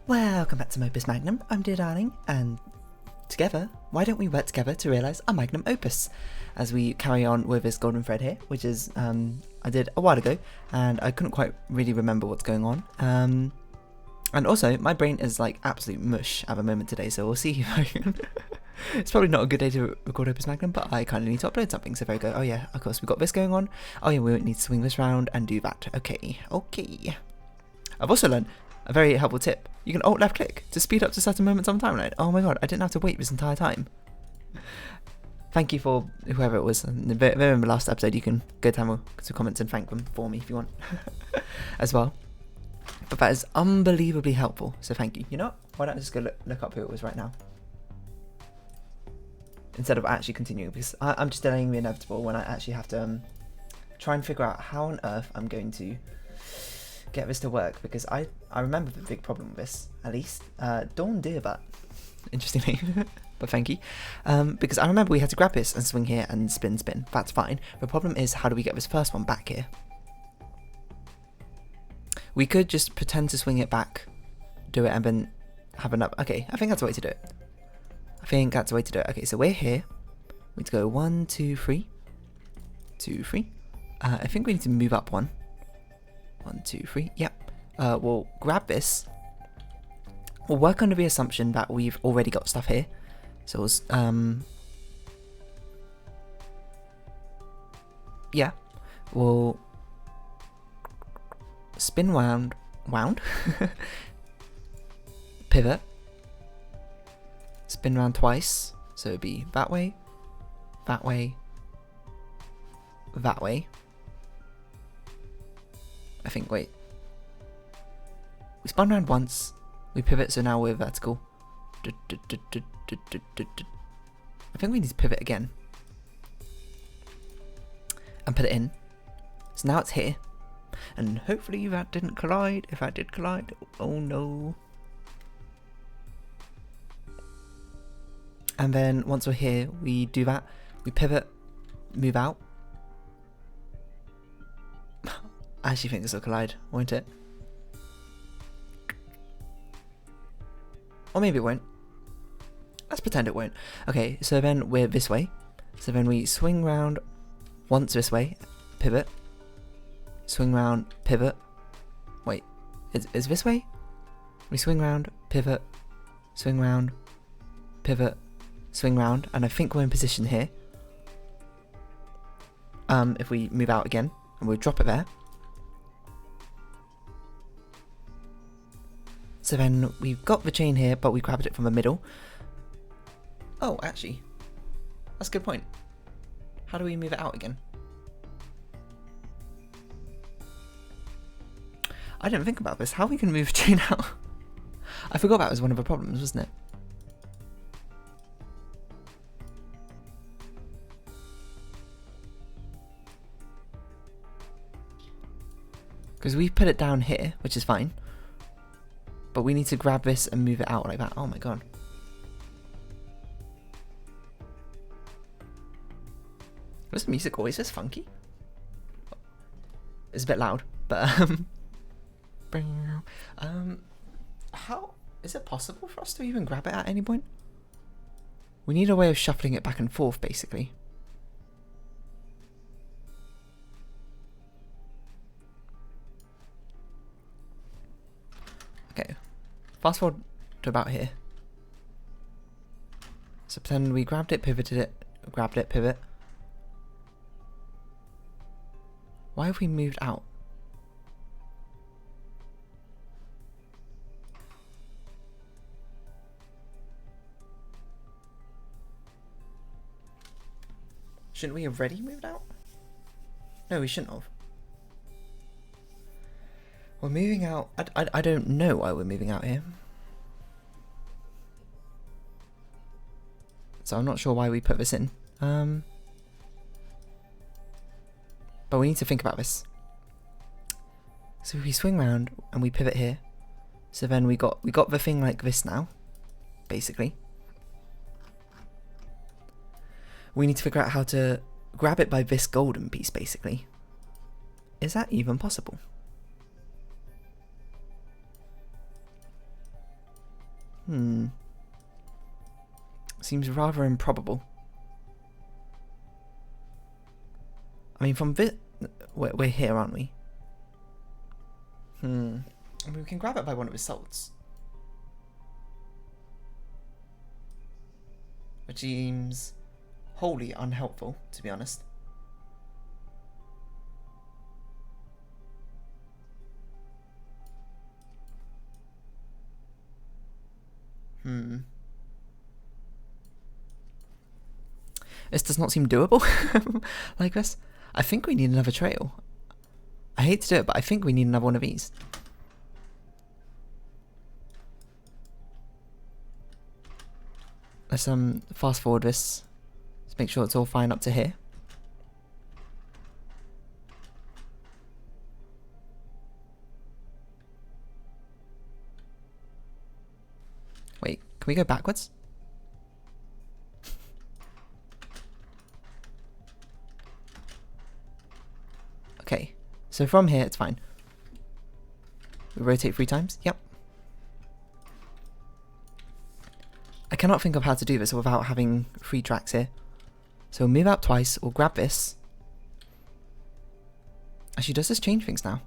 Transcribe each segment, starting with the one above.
Welcome back to Opus Magnum. I'm Dear Darling, and together, why don't we work together to realise our magnum opus as we carry on with this golden thread here, which is I did a while ago, and I couldn't quite really remember what's going on. And also, my brain is like absolute mush at the moment today, so we'll see if I can. It's probably not a good day to record Opus Magnum, but I kind of need to upload something. So if I go, oh yeah, of course we've got this going on. Oh yeah, we need to swing this round and do that. Okay. I've also learned a very helpful tip. You can alt left click to speed up to certain moments on the timeline. Oh my god, I didn't have to wait this entire time. Thank you for whoever it was. In the last episode, you can go down to comments and thank them for me if you want as well. But that is unbelievably helpful, so thank you. You know what? Why don't I just go look up who it was right now? Instead of actually continuing, because I'm just delaying the inevitable when I actually have to try and figure out how on earth I'm going to get this to work, because I remember the big problem with this, at least. Dawn Dearbat. Interesting name, but thank you. Because I remember we had to grab this and swing here and spin. That's fine. The problem is, how do we get this first one back here? We could just pretend to swing it back, do it, and then have another. Okay, I think that's the way to do it. Okay, so we're here. We need to go 1, 2, 3. 2, 3. I think we need to move up 1. 1, 2, 3. Yep. We'll grab this. We'll work under the assumption that we've already got stuff here. So yeah. We'll spin wound. Pivot. Spin round twice, so it'd be that way, that way, that way. I think, wait. We spun round once, we pivot, so now we're vertical. I think we need to pivot again. And put it in. So now it's here. And hopefully that didn't collide. If that did collide, oh no. And then once we're here, we do that. We pivot, move out. I actually think this will collide, won't it? Or maybe it won't. Let's pretend it won't. Okay, so then we're this way. So then we swing round once this way, pivot. Swing round, pivot. Wait, is this way? We swing round, pivot, swing round, pivot, swing round, and I think we're in position here. If we move out again, and we'll drop it there. So then we've got the chain here, but we grabbed it from the middle. Oh, actually, that's a good point. How do we move it out again? I didn't think about this. How we can move the chain out? I forgot that was one of the problems, wasn't it? Because we put it down here, which is fine. But we need to grab this and move it out like that. Oh my god. Was the music always this funky? It's a bit loud, but how is it possible for us to even grab it at any point? We need a way of shuffling it back and forth, basically. Okay, fast forward to about here. So pretend we grabbed it, pivoted it, grabbed it, pivot. Why have we moved out? Shouldn't we have already moved out? No, we shouldn't have. We're moving out. I don't know why we're moving out here. So I'm not sure why we put this in. But we need to think about this. So we swing round and we pivot here. So then we got the thing like this now, basically. We need to figure out how to grab it by this golden piece, basically. Is that even possible? Seems rather improbable. I mean, from we're here, aren't we? I mean, we can grab it by one of his salts. Which seems wholly unhelpful, to be honest. This does not seem doable like this. I think we need another trail. I hate to do it, but I think we need another one of these. Let's fast forward this. Let's make sure it's all fine up to here. Wait, can we go backwards? Okay, so from here it's fine. We rotate 3 times? Yep. I cannot think of how to do this without having 3 tracks here. So we'll move out twice, we'll grab this. Actually, does this change things now?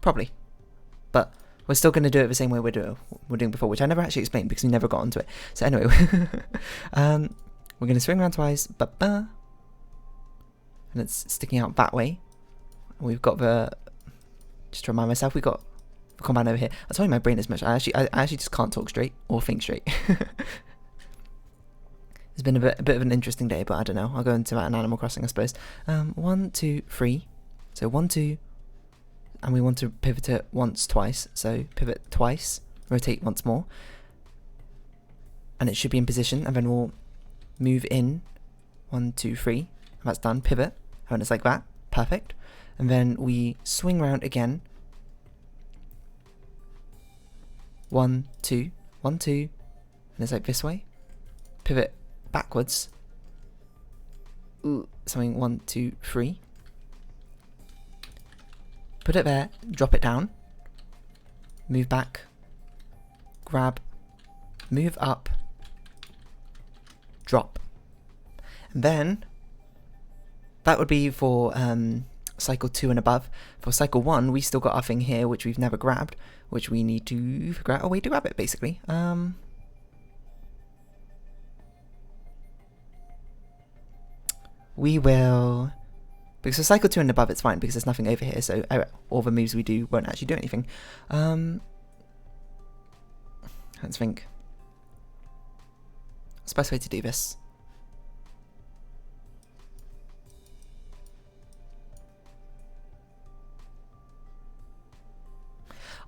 Probably. But we're still going to do it the same way we're doing before, which I never actually explained because we never got onto it. So anyway, we're going to swing around twice, and it's sticking out that way. We've got the, just to remind myself, we've got the combine over here. I told you my brain is much. I actually just can't talk straight or think straight. It's been a bit of an interesting day, but I don't know. I'll go into that in Animal Crossing, I suppose. 1, 2, 3. So 1, 2, and we want to pivot it once, twice. So pivot twice, rotate once more, and it should be in position. And then we'll move in. 1, 2, 3. And that's done. Pivot, and it's like that. Perfect. And then we swing around again. 1, 2, 1, 2, and it's like this way. Pivot backwards. Ooh, something 1, 2, 3. Put it there, drop it down. Move back. Grab. Move up. Drop. And then that would be for cycle 2 and above. For cycle 1, we still got our thing here, which we've never grabbed, which we need to figure out a way to grab it, basically. We will, because for cycle 2 and above it's fine because there's nothing over here, so all the moves we do won't actually do anything. Let's think. What's the best way to do this?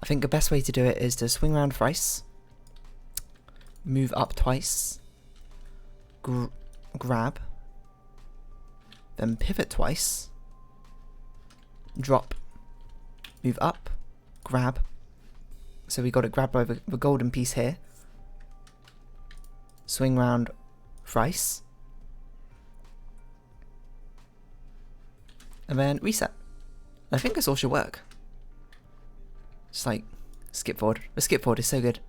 I think the best way to do it is to swing around thrice, move up twice, grab, then pivot twice, drop, move up, grab. So we got to grab by the golden piece here, swing round thrice, and then reset. I think this all should work. Just like skip forward. The skip forward is so good.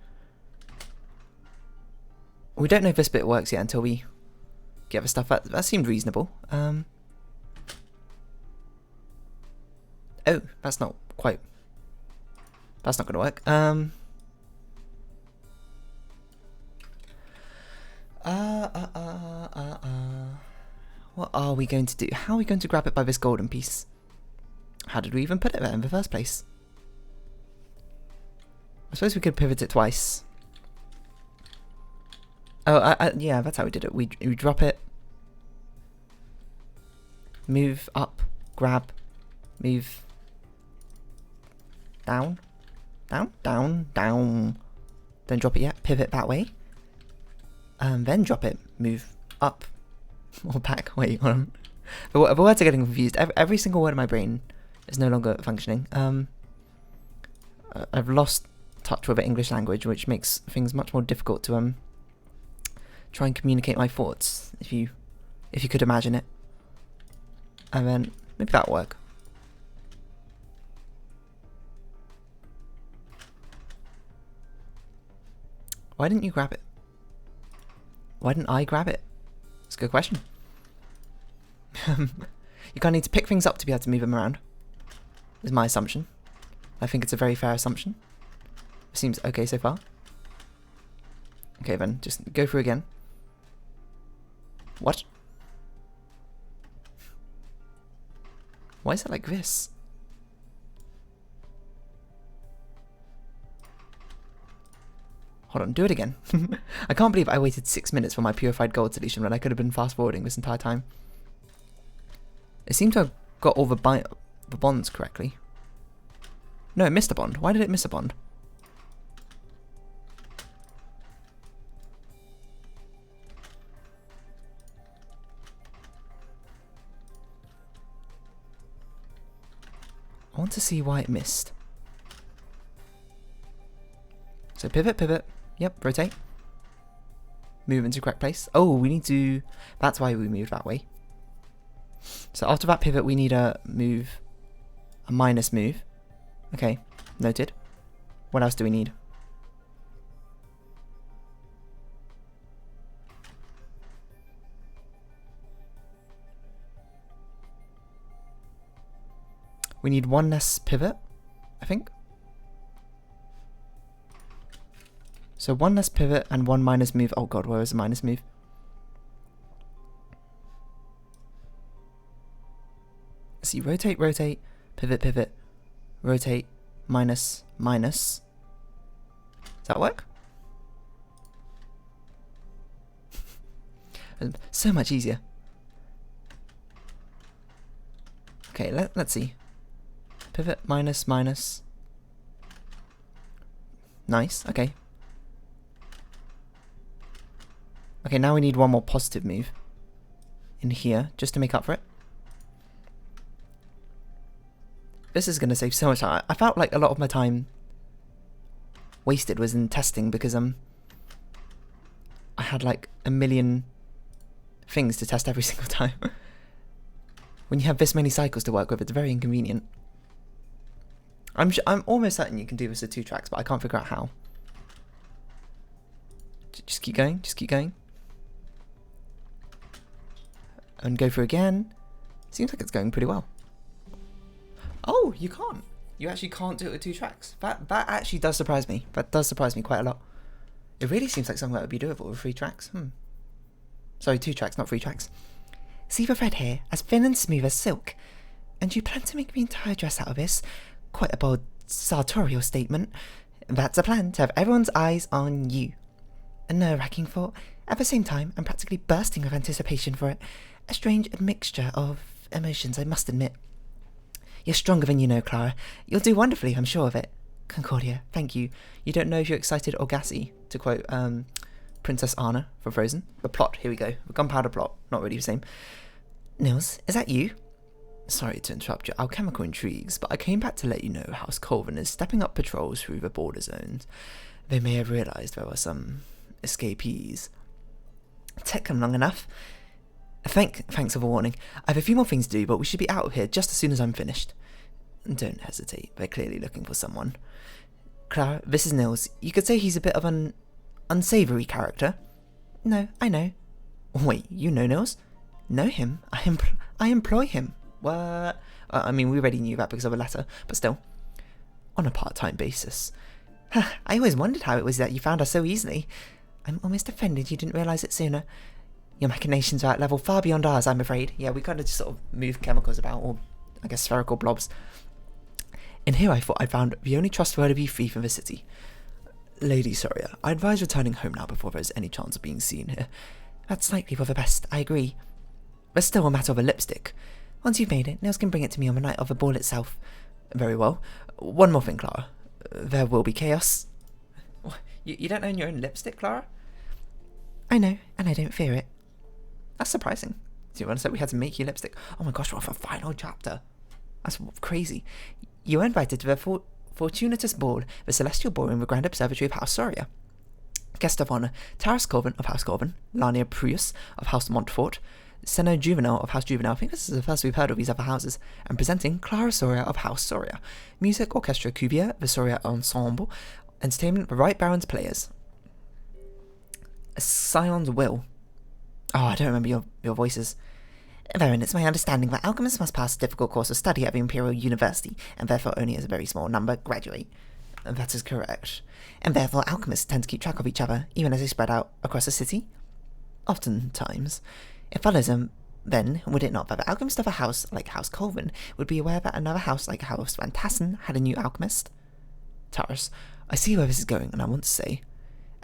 We don't know if this bit works yet until we get the stuff. That seemed reasonable. Oh, that's not quite. That's not going to work. What are we going to do? How are we going to grab it by this golden piece? How did we even put it there in the first place? I suppose we could pivot it twice. Oh, yeah, that's how we did it. We drop it, move up, grab, move down, down, down, down. Don't drop it yet. Pivot that way. Then drop it. Move up or back. Wait, hold on. The words are getting confused. Every single word in my brain is no longer functioning. I've lost touch with the English language, which makes things much more difficult to try and communicate my thoughts, if you could imagine it. And then maybe that'll work. Why didn't you grab it? Why didn't I grab it? That's a good question. You kind of need to pick things up to be able to move them around, is my assumption. I think it's a very fair assumption. Seems okay so far. Okay then, just go through again. What? Why is it like this? Hold on, do it again. I can't believe I waited 6 minutes for my purified gold solution when I could have been fast forwarding this entire time. It seemed to have got all the bonds correctly. No, it missed a bond. Why did it miss a bond? I want to see why it missed. So pivot, pivot. Yep, rotate. Move into correct place. Oh, we need to... That's why we moved that way. So after that pivot, we need a move. A minus move. Okay, noted. What else do we need? We need one less pivot, I think. So one less pivot and one minus move. Oh god, where is the minus move? Let's see, rotate, rotate, pivot, pivot, rotate, minus, minus. Does that work? So much easier. Okay, let's see. Pivot, minus, minus. Nice, okay. Okay, now we need one more positive move in here, just to make up for it. This is going to save so much time. I felt like a lot of my time wasted was in testing because I had like a million things to test every single time. When you have this many cycles to work with, it's very inconvenient. I'm almost certain you can do this with 2 tracks, but I can't figure out how. Just keep going, just keep going. And go through again. Seems like it's going pretty well. Oh, you can't. You actually can't do it with 2 tracks. That actually does surprise me. That does surprise me quite a lot. It really seems like something that would be doable with 3 tracks. Sorry, 2 tracks, not 3 tracks. See the thread here, as thin and smooth as silk. And you plan to make the entire dress out of this? Quite a bold sartorial statement. That's a plan, to have everyone's eyes on you. A nerve-wracking thought. At the same time, I'm practically bursting with anticipation for it. A strange mixture of emotions, I must admit. You're stronger than you know, Clara. You'll do wonderfully, I'm sure of it. Concordia, thank you. You don't know if you're excited or gassy, to quote Princess Anna from Frozen. The plot, here we go. The gunpowder plot, not really the same. Nils, is that you? Sorry to interrupt your alchemical intrigues, but I came back to let you know House Colvin is stepping up patrols through the border zones. They may have realised there were some escapees. Took them long enough. Thanks for the warning. I have a few more things to do, but we should be out of here just as soon as I'm finished. Don't hesitate. They're clearly looking for someone. Clara, this is Nils. You could say he's a bit of an unsavoury character. No, I know. Wait, you know Nils? Know him? I employ him. What? I mean, we already knew that because of a letter, but still. On a part-time basis. I always wondered how it was that you found us so easily. I'm almost offended you didn't realise it sooner. Your machinations are at level far beyond ours, I'm afraid. Yeah, we kind of just sort of move chemicals about, or I guess spherical blobs. And here I thought I'd found the only trustworthy thief in the city. Lady Soria, I advise returning home now before there's any chance of being seen here. That's likely for the best, I agree. There's still a matter of a lipstick. Once you've made it, Nils can bring it to me on the night of the ball itself. Very well. One more thing, Clara. There will be chaos. You don't own your own lipstick, Clara? I know, and I don't fear it. That's surprising. Do you understand? We had to make you lipstick. Oh my gosh, we're off a final chapter. That's crazy. You were invited to the fortuitous ball, the celestial ballroom, the Grand Observatory of House Soria. Guest of honour, Taras Colvin of House Colvin, Lania Prius of House Montfort, Senna Juvenal of House Juvenal. I think this is the first we've heard of these other houses. And presenting Clara Soria of House Soria. Music, Orchestra, Cuvier, the Soria Ensemble. Entertainment, the Right Baron's Players. A scion's will. Oh, I don't remember your voices. Therein, it's my understanding that alchemists must pass a difficult course of study at the Imperial University, and therefore only as a very small number graduate. That is correct. And therefore alchemists tend to keep track of each other, even as they spread out across the city? Oftentimes. It follows then, would it not, that the alchemist of a house like House Colvin would be aware that another house like House Van Tassen had a new alchemist? Taurus, I see where this is going, and I want to say,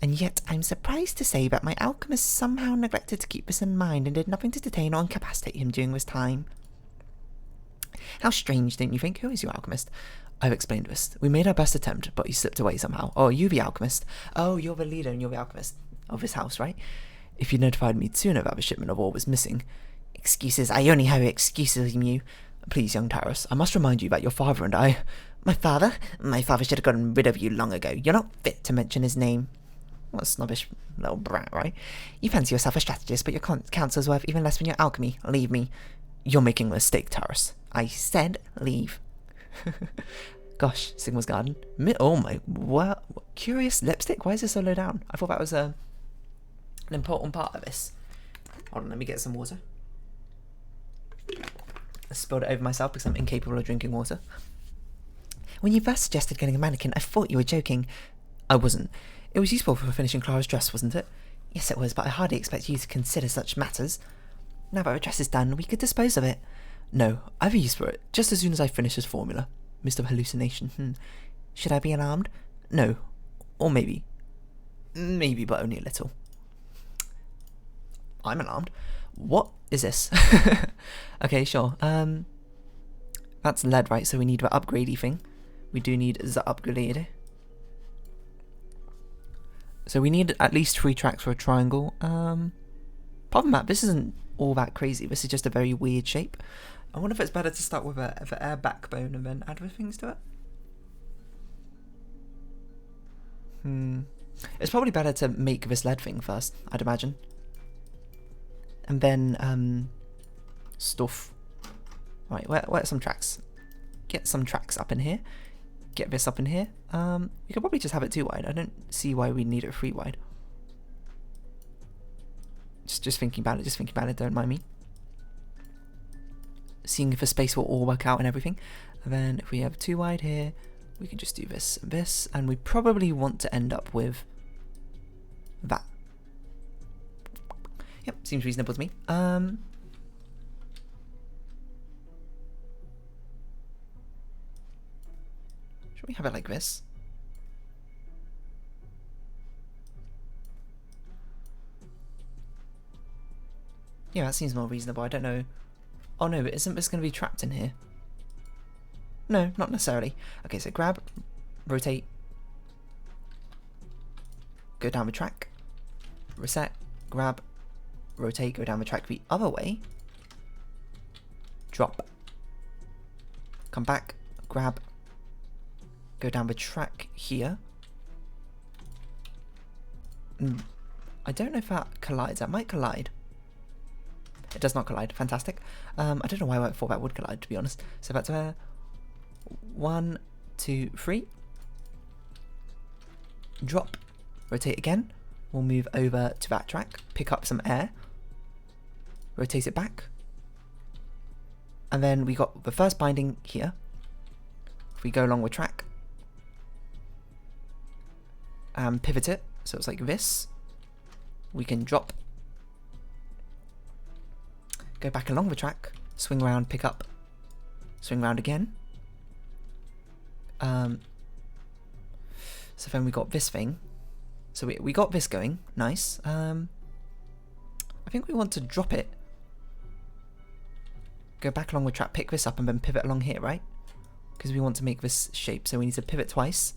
and yet I'm surprised to say that my alchemist somehow neglected to keep this in mind and did nothing to detain or incapacitate him during this time. How strange, don't you think? Who is your alchemist? I've explained this. We made our best attempt, but he slipped away somehow. Oh, you the alchemist? Oh, you're the leader and you're the alchemist of this house, right? If you notified me sooner that the shipment of ore was missing. Excuses, I only have excuses from you. Please, young Taurus, I must remind you that your father and I... My father? My father should have gotten rid of you long ago. You're not fit to mention his name. What a snobbish little brat, right? You fancy yourself a strategist, but your counsel's worth even less than your alchemy. Leave me. You're making a mistake, Taurus. I said leave. Gosh, Sigma's Garden. Oh my, what? Curious lipstick? Why is this so low down? I thought that was an important part of this. Hold on, let me get some water. I spilled it over myself because I'm incapable of drinking water. When you first suggested getting a mannequin, I thought you were joking. I wasn't. It was useful for finishing Clara's dress, wasn't it? Yes, it was, but I hardly expect you to consider such matters. Now that the dress is done, we could dispose of it. No, I've a use for it, just as soon as I finish this formula. Mr. Hallucination. Should I be alarmed? No. Or maybe. Maybe, but only a little. I'm alarmed. What is this? Okay, sure. That's lead, right? So we need the upgradey thing. We do need the upgrade. So we need at least 3 tracks for a triangle. Apart from that, this isn't all that crazy. This is just a very weird shape. I wonder if it's better to start with an air backbone and then add other things to it. It's probably better to make this lead thing first, I'd imagine. And then, stuff. Right, where are some tracks? Get some tracks up in here. Get this up in here. We could probably just have it 2 wide. I don't see why we need it 3 wide. Just thinking about it, don't mind me. Seeing if the space will all work out and everything. And then if we have 2 wide here, we can just do this and this. And we probably want to end up with that. Yep, seems reasonable to me. Should we have it like this? Yeah, that seems more reasonable. I don't know. Oh no, but isn't this going to be trapped in here? No, not necessarily. Okay, so grab, rotate, go down the track, reset, grab, rotate, go down the track the other way, drop, come back, grab, go down the track here. I don't know if that collides. That might collide. It does not collide. Fantastic. I don't know why I thought that would collide, to be honest. So that's 1, 2, 3. Drop. Rotate again. We'll move over to that track. Pick up some air. Rotate it back. And then we got the first binding here. If we go along the track. And pivot it. So it's like this. We can drop. Go back along the track, swing around, pick up, swing around again. So then we got this thing. So we got this going, nice. I think we want to drop it. Go back along the track, pick this up and then pivot along here, right? Because we want to make this shape, so we need to pivot twice.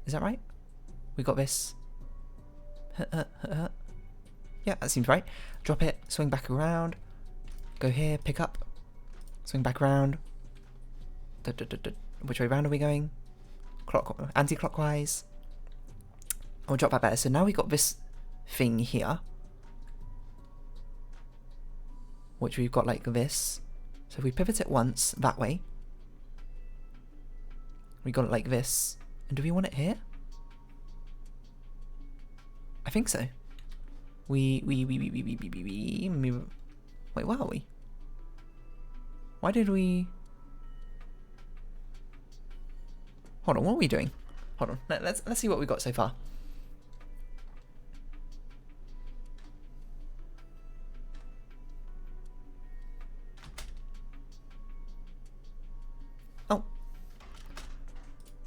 Is that right? We got this. Yeah, that seems right. Drop it, swing back around, go here, pick up, swing back around. Which way round are we going? Anti-clockwise. I'll drop that better. So now we got this thing here, which we've got like this. So if we pivot it once that way, we got it like this. And do we want it here? I think so. we move. Wait, where are we? Why did we? Hold on, what are we doing? Hold on, let's see what we got so far. Oh,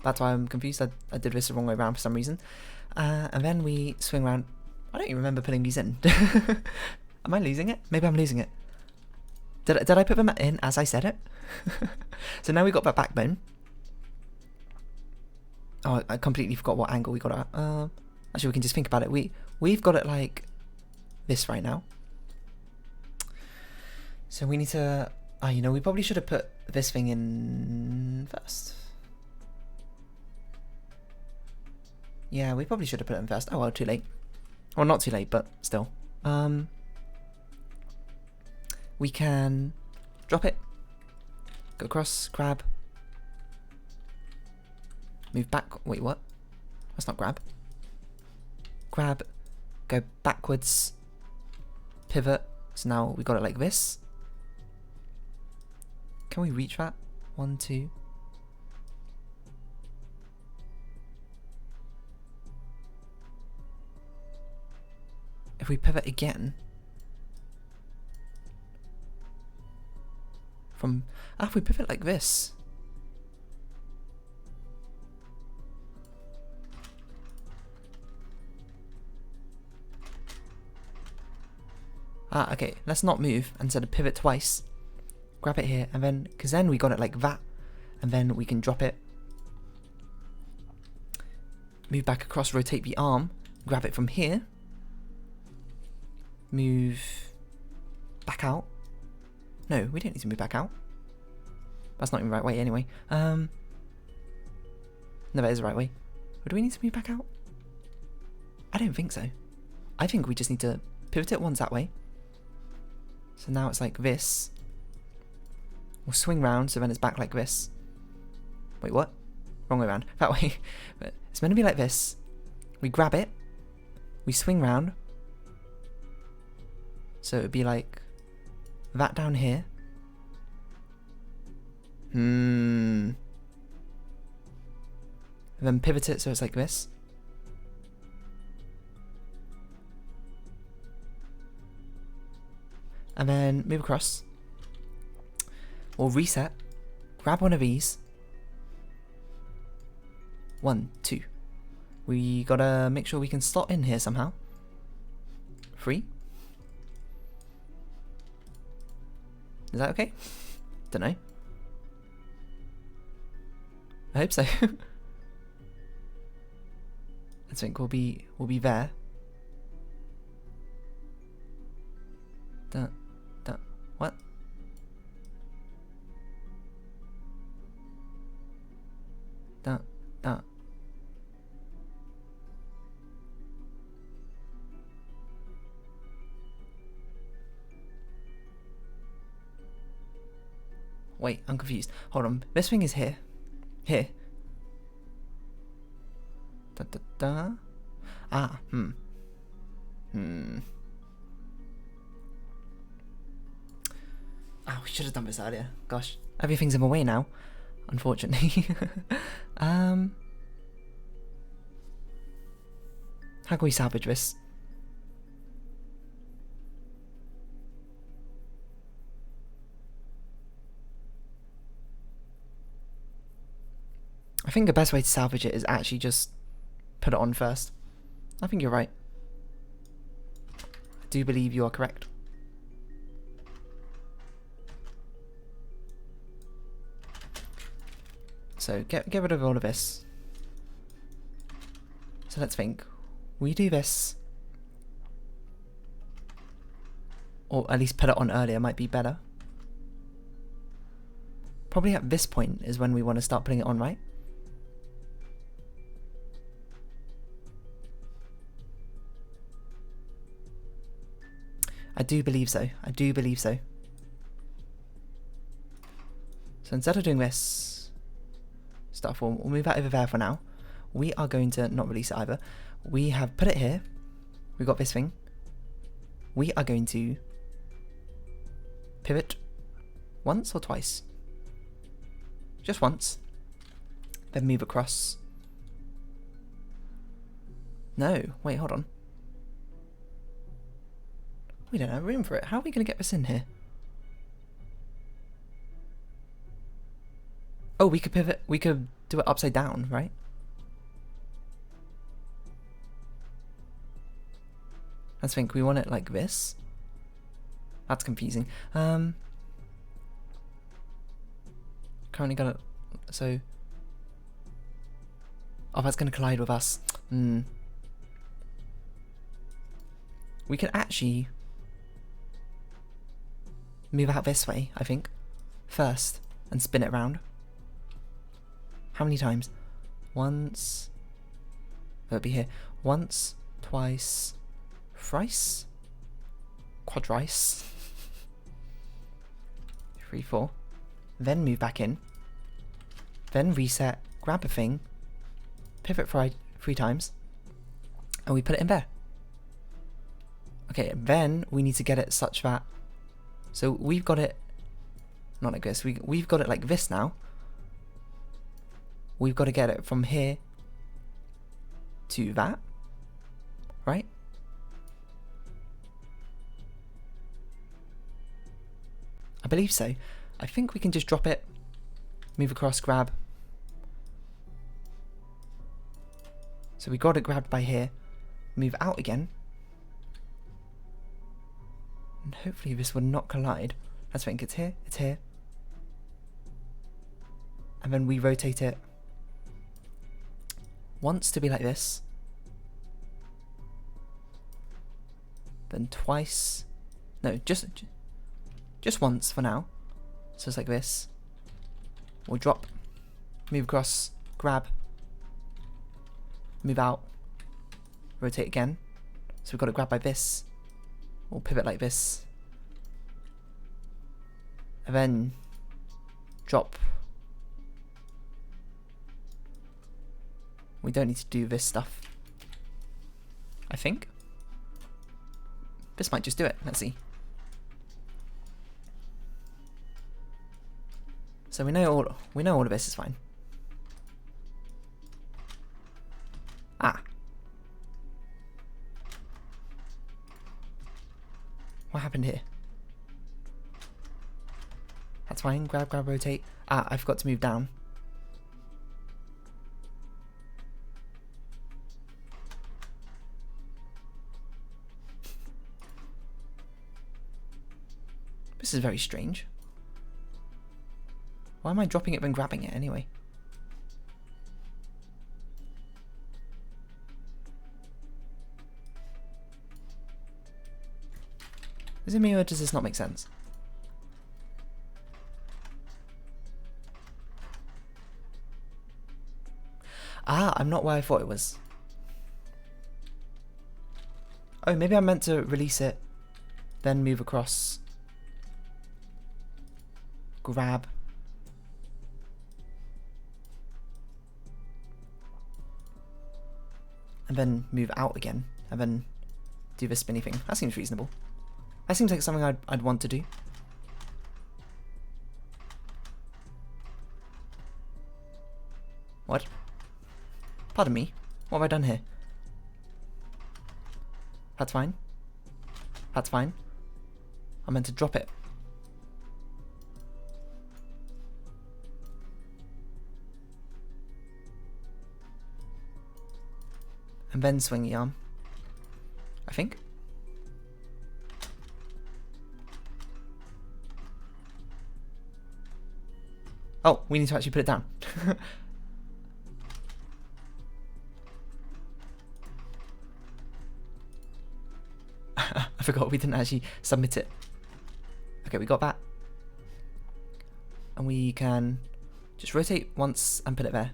that's why I'm confused. I did this the wrong way around for some reason. And then we swing around. I don't even remember putting these in. Am I losing it? Maybe I'm losing it. Did I put them in as I said it? So now we got that backbone. Oh, I completely forgot what angle we got it at. Actually, we can just think about it. We've got it like this right now. So we need to... you know, we probably should have put this thing in first. Yeah, we probably should have put it in first. Oh, well, too late. Well, not too late, but still. We can drop it. Go across, grab. Move back. Wait, what? That's not grab. Grab. Go backwards. Pivot. So now we got it like this. Can we reach that? 1, 2. If we pivot again. If we pivot like this. Okay, let's not move, instead of pivot twice. Grab it here, and then, because then we got it like that, and then we can drop it. Move back across, rotate the arm, grab it from here. Move back out. No, we don't need to move back out. That's not even the right way anyway. No, that is the right way. Or do we need to move back out? I don't think so. I think we just need to pivot it once that way. So now it's like this. We'll swing round, so then it's back like this. Wait, what? Wrong way around. That way. But it's meant to be like this. We grab it. We swing round. So it would be like that down here. And then pivot it so it's like this. And then move across. We'll reset. Grab one of these. 1, 2. We gotta make sure we can slot in here somehow. 3. Is that okay? Don't know. I hope so. I think we'll be there. What? Wait, I'm confused. Hold on. This thing is here. Here. Oh, we should have done this earlier. Gosh. Everything's in my way now, unfortunately. How can we salvage this? I think the best way to salvage it is actually just put it on first. I think you're right. I do believe you are correct. So get rid of all of this. So let's think. We do this, or at least put it on earlier might be better. Probably at this point is when we want to start putting it on, right? I do believe so. I do believe so. So instead of doing this stuff, we'll move that over there for now. We are going to not release it either. We have put it here. We've got this thing. we are going to pivot once or twice. Just once. Then move across. No, wait, hold on. We don't have room for it. How are we going to get this in here? Oh, we could pivot. We could do it upside down, right? Let's think. We want it like this. That's confusing. Currently got it. So. Oh, that's going to collide with us. We can actually move out this way, I think, first, and spin it around. How many times? Once. It'll be here. Once, twice, thrice, quadrice, 3, 4. Then move back in. Then reset, grab a thing, pivot 3 times, and we put it in there. Okay, then we need to get it such that. So we've got it. Not like this. We've got it like this now. We've got to get it from here to that, right? I believe so. I think we can just drop it, move across, grab. So we got it grabbed by here, move out again, and hopefully this would not collide. Let's think, it's here, and then we rotate it once to be like this, then twice, no, just once for now, so it's like this. We'll drop, move across, grab, move out, rotate again, so we've got to grab by this, we'll pivot like this, and then drop. We don't need to do this stuff, I think. This might just do it. Let's see. So we know all of this is fine. Ah. What happened here? That's fine. Grab, rotate. Ah, I forgot to move down. This is very strange. Why am I dropping it when grabbing it anyway? Is it me or does this not make sense? Ah, I'm not where I thought it was. Oh, maybe I meant to release it, then move across, grab, and then move out again, and then do the spinny thing. That seems reasonable. That seems like something I'd want to do. What? Pardon me. What have I done here? That's fine. That's fine. I meant to drop it. And then swing the arm. I think. Oh, we need to actually put it down. I forgot we didn't actually submit it. Okay, we got that. And we can just rotate once and put it there,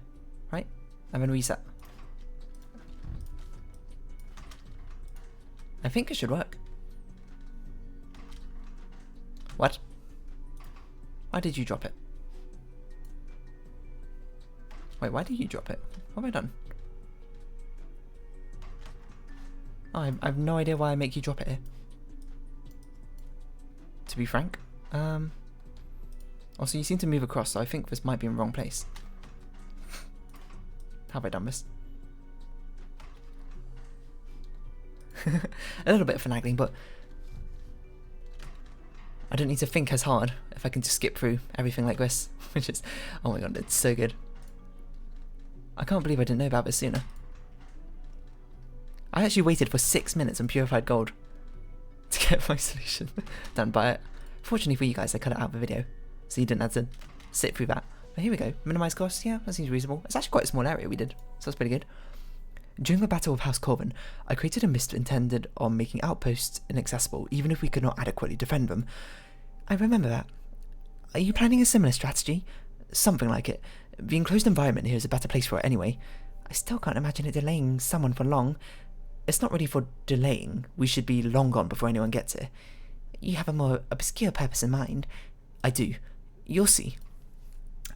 right? And then reset. I think it should work. What? Why did you drop it? Wait, why did you drop it? What have I done? Oh, I have no idea why I make you drop it here. to be frank. Also, you seem to move across, so I think this might be in the wrong place. How have I done this? A little bit finagling, but I don't need to think as hard if I can just skip through everything like this, which is, oh my god, it's so good. I can't believe I didn't know about this sooner. I actually waited for 6 minutes on purified gold to get my solution done by it. Fortunately for you guys, I cut it out of the video, so you didn't have to sit through that. But here we go, minimize costs, yeah, that seems reasonable. It's actually quite a small area we did, so that's pretty good. During the Battle of House Corvin, I created a mist intended on making outposts inaccessible, even if we could not adequately defend them. I remember that. Are you planning a similar strategy? Something like it. The enclosed environment here is a better place for it anyway. I still can't imagine it delaying someone for long. It's not really for delaying. We should be long gone before anyone gets here. You have a more obscure purpose in mind. I do. You'll see.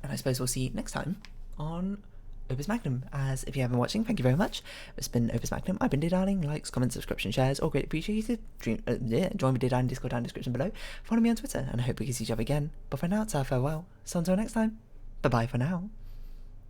And I suppose we'll see you next time on Opus Magnum. As if you haven't been watching, thank you very much. It's been Opus Magnum. I've been Darling. Likes, comments, subscription, shares, all great appreciated. Join me Darling Discord down in the description below. Follow me on Twitter, and I hope we can see each other again. But for now, it's our farewell. So until next time, bye bye for now.